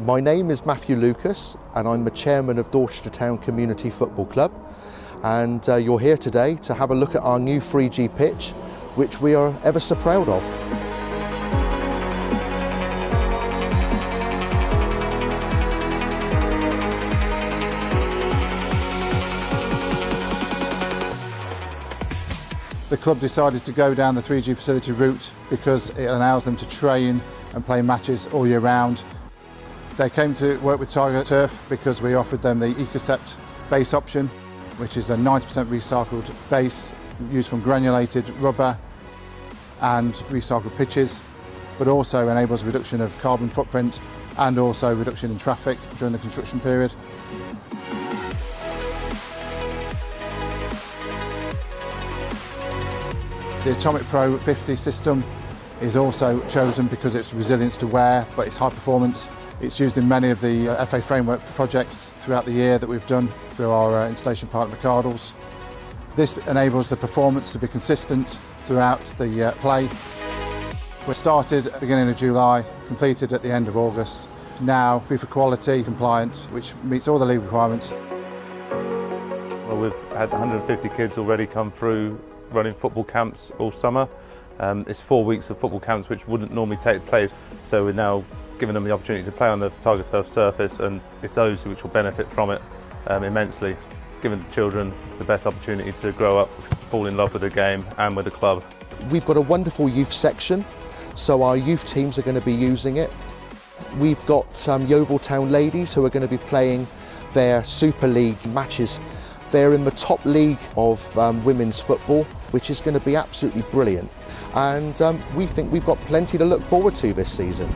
My name is Matthew Lucas and I'm the chairman of Dorchester Town Community Football Club, and you're here today to have a look at our new 3G pitch, which we are ever so proud of. The club decided to go down the 3G facility route because it allows them to train and play matches all year round. They came to work with TigerTurf because we offered them the Ecocept base option, which is a 90% recycled base used from granulated rubber and recycled pitches, but also enables reduction of carbon footprint and also reduction in traffic during the construction period. The Atomic Pro 50 system is also chosen because it's resilience to wear, but it's high performance. It's used in many of the FA framework projects throughout the year that we've done through our installation partner McArdle's. This enables the performance to be consistent throughout the play. We started at the beginning of July, completed at the end of August. Now FIFA quality compliant, which meets all the league requirements. Well, we've had 150 kids already come through running football camps all summer. It's 4 weeks of football camps which wouldn't normally take place, so we're now giving them the opportunity to play on the TigerTurf surface, and it's those which will benefit from it immensely, giving the children the best opportunity to grow up, fall in love with the game and with the club. We've got a wonderful youth section, so our youth teams are going to be using it. We've got Yeovil Town ladies who are going to be playing their Super League matches. They're in the top league of women's football, which is going to be absolutely brilliant. And we think we've got plenty to look forward to this season.